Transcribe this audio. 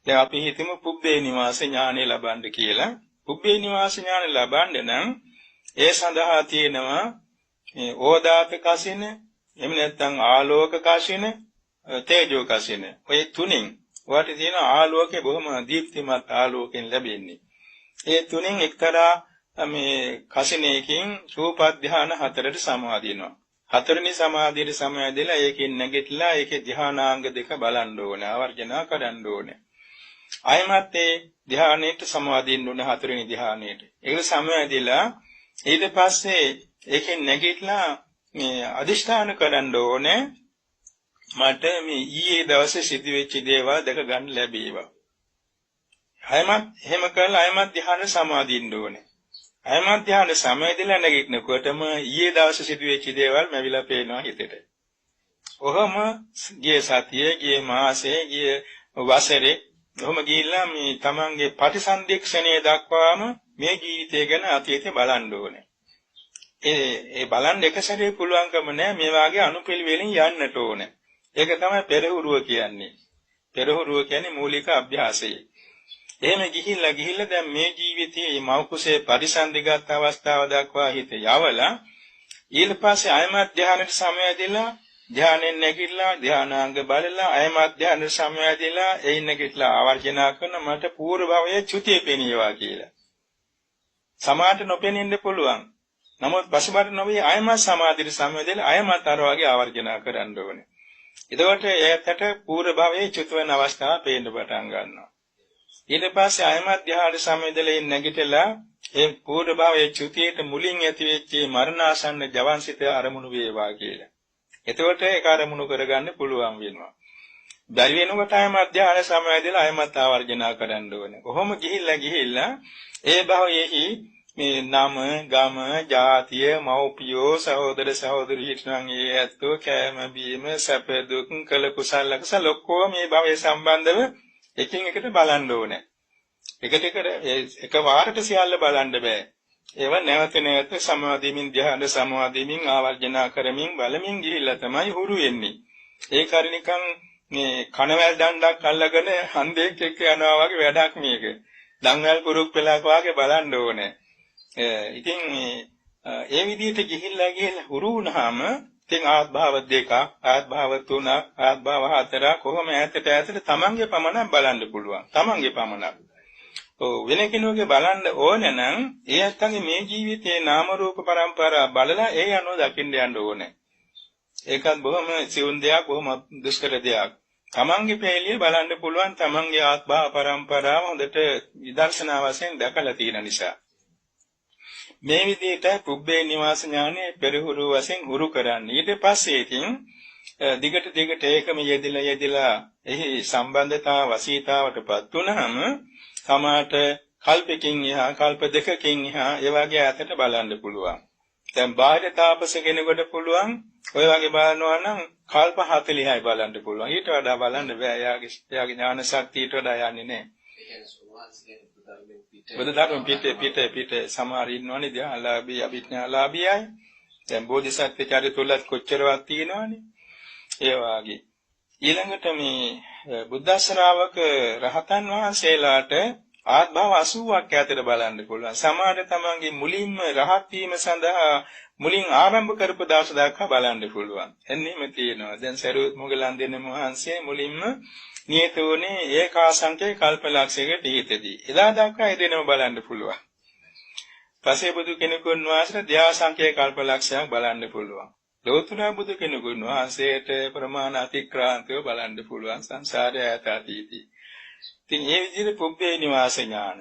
දැන් අපි හිතමු පුබ්බේ නිවාස ඥානෙ ලබන්න කියලා. පුබ්බේ නිවාස ඥානෙ ලබන්න නම් ඒ සඳහා තියෙනවා මේ ඕදාත කසින, එහෙම නැත්නම් ආලෝක කසින, තේජෝ කසින. ඔය තුنين වාට තියෙන ආලෝකේ බොහොම දීප්තිමත් ආලෝකයෙන් ලැබෙන්නේ. ඒ තුنين එක්තරා මේ කසිනයකින් රූප ධාන 4ට සමාදිනවා. 4වෙනි සමාධියට සමාදිලා ඒකෙන් නැගිටලා ඒකේ ධානාංග දෙක බලන්න ඕනේ, ආවර්ජනා කරන්න ඕනේ. ආයමත් ඒ ධානයේට සමාදින්න ඕනේ 4වෙනි ධානයේට. ඒක සමාදිලා ඊට පස්සේ ඒකෙන් නැගිටලා මේ අදිෂ්ඨාන කරන්න ඕනේ මට මේ ඊයේ දවසේ සිදුවෙච්ච දේවල් දැක ගන්න ලැබේවා. ආයමත් එහෙම කරලා ආයමත් ධානය සමාදින්න ඕනේ. ආයමත් ධානය සමාදිලා නැගිටිනකොටම ඊයේ දවසේ සිදුවෙච්ච දේවල් මැවිලා පේනවා හිතට. ඔහොම ගිය සතියේ, ගිය මාසයේ, ගිය වසරේ ඔහොම ගිහිල්ලා මේ තමන්ගේ ප්‍රතිසන්දීක්ෂණය දක්වාම මේ ජීවිතය ගැන අතීතේ බලන්න ඕනේ. ඒ බලන්න එක සැරේ පුළුවන්කම නැහැ, මේ වාගේ අනුපිළිවෙලින් යන්නට ඕනේ. ඒක තමයි පෙරහුරුව කියන්නේ. පෙරහුරුව කියන්නේ මූලික අභ්‍යාසය. එහෙම ගිහිල්ලා දැන් මේ ජීවිතයේ මව කුසේ පරිසන්දිගත අවස්ථාව දක්වා හිත යවලා ඊට පස්සේ අයමත් ධානයට සමවැදෙලා ධානයෙන් නැගිටලා ධානාංග බලලා අයමත් ධානයට සමවැදෙලා එයින් නැගිටලා ආවර්ජනා කරන මට පූර්ව භවයේ චුතිය පෙනීවා කියලා. සමාධි නොපෙනෙන්න පුළුවන්. නමුත් පසුබට නොවේ අයමත් සමාධියට සමවැදෙලා අයමත් අර වගේ ආවර්ජනා කරන්න ඕනේ. එතකොට එයකට පූර්ව භවයේ චුත වෙන අවස්ථාව පේන්න පටන් ගන්නවා. ඊට පස්සේ අයමත් ධානයට සමවැදෙලා නැගිටලා ඒ පූර්ව භවයේ චුතියට මුලින් ඇතිවෙච්ච මරණාසන්න ජවන්සිත අරමුණු වේවා කියලා. එතකොට ඒක අරමුණු කරගන්න පුළුවන් වෙනවා. බැරි වෙනකොට අයමත් ධානය සමවැදෙලා අයමත් ආවර්ජනා කරන්න ඕනේ. කොහොම ගිහිල්ලා ඒ භවයේහි මේ නම, ගම, ජාතිය, මව්පියෝ, සහෝදර සහෝදරි හිටනම් ඒ ඇත්තෝ කෑම බීම, සැප දුක්, කළ කුසල අකුසල ඔක්කොම මේ භවයේ සම්බන්ධව එකින් එකට බලන්න ඕනේ. එක වාරට සියල්ල බලන්න බෑ. ඒව නැවත සමාධිමින් ධ්‍යාන සමාධිමින් ආවර්ජනා කරමින් බලමින් ගිහිල්ලා තමයි හුරු වෙන්නේ. ඒ කාරිනිකන් මේ කනවැල් දණ්ඩක් අල්ලගෙන හන්දේක් එක්ක යනවා වගේ වැඩක් මේක. දන්වැල් කුරුක් වෙලාක වගේ බලන්න ඕනේ. ඉතින් ඒ විදිහට ගිහිල්ලා හුරු වුණාම ඉතින් ආත්භාව දෙක, ආත්භාව තුන, ආත්භාව හතර කොහොම ඈතට තමන්ගේ පමණක් බලන්න පුළුවන්. තමන්ගේ පමණක්. වෙන කෙනෙකුගේ බලන්න ඕනේ නම් ඒ ඇත්තන්ගේ මේ ජීවිතයේ නාම රූප පරම්පරාව බලලා ඒ අනුව දකින්න යන්න ඕනේ. ඒකත් බොහොම සිවුන් දෙයක්, බොහොම දුෂ්කර දෙයක්. තමන්ගේ පෙළිය බලන්න පුළුවන් තමන්ගේ ආත්භාව පරම්පරාව හොඳට විදර්ශනා වශයෙන් දැකලා තියෙන නිසා. මේ විදිහට පුබ්බේ නිවාස ඥානෙ පෙරහුරු වශයෙන් හුරු කරන්න. ඊට පස්සේ ඉතින් දිගට ඒකම යෙදিলা එහි සම්බන්ධතාව වසීතාවටපත් වුණාම සමාට කල්පකින් එහා කල්ප දෙකකින් එහා ඒ වගේ අතට බලන්න පුළුවන්. දැන් බාහිර තාපස කෙනෙකුට පුළුවන් ඔය වගේ බලනවා නම් කල්ප 40යි බලන්න පුළුවන්. ඊට වඩා බලන්න බෑ. එයාගේ ඥාන ශක්තියට වඩා යන්නේ නැහැ. බුදුදහම පිට සමහර ඉන්නවනේ ධ්‍යානලාභී අභිඥාලාභීයි. දැන් බෝධිසත්ව චරිතුලත් කොච්චරවත් තියෙනවනේ. ඒ වාගේ ඊළඟට මේ බුද්ධ ශ්‍රාවක රහතන් වහන්සේලාට ආත්භව 80ක් ඇතර බලන්න පුළුවන්. සමහර තමන්ගේ මුලින්ම රහත් වීම සඳහා මුලින් ආරම්භ කරපු දවස දක්වා බලන්න පුළුවන්. එන්නෙම තියෙනවා. දැන් සරියුත් මොග්ගලන් දෙවියන් වහන්සේ මුලින්ම නියත වුණේ ඒකාසංඛ්‍ය කල්පලක්ෂයකට ඊතදී. එදා දක්වා ඒ දෙනම බලන්න පුළුවන්. පසේ බුදු කෙනෙකුන් වහන්සේට ධ්‍යාසංඛ්‍ය කල්පලක්ෂයක් බලන්න පුළුවන්. ලෝතුරා බුදු කෙනෙකුන් වහන්සේට ප්‍රමාණ අතික්‍රාන්තව බලන්න පුළුවන් සංසාරය ඈත අතීතී. ඉතින් මේ විදිහට පුබ්බේ නිවාස ඥාන.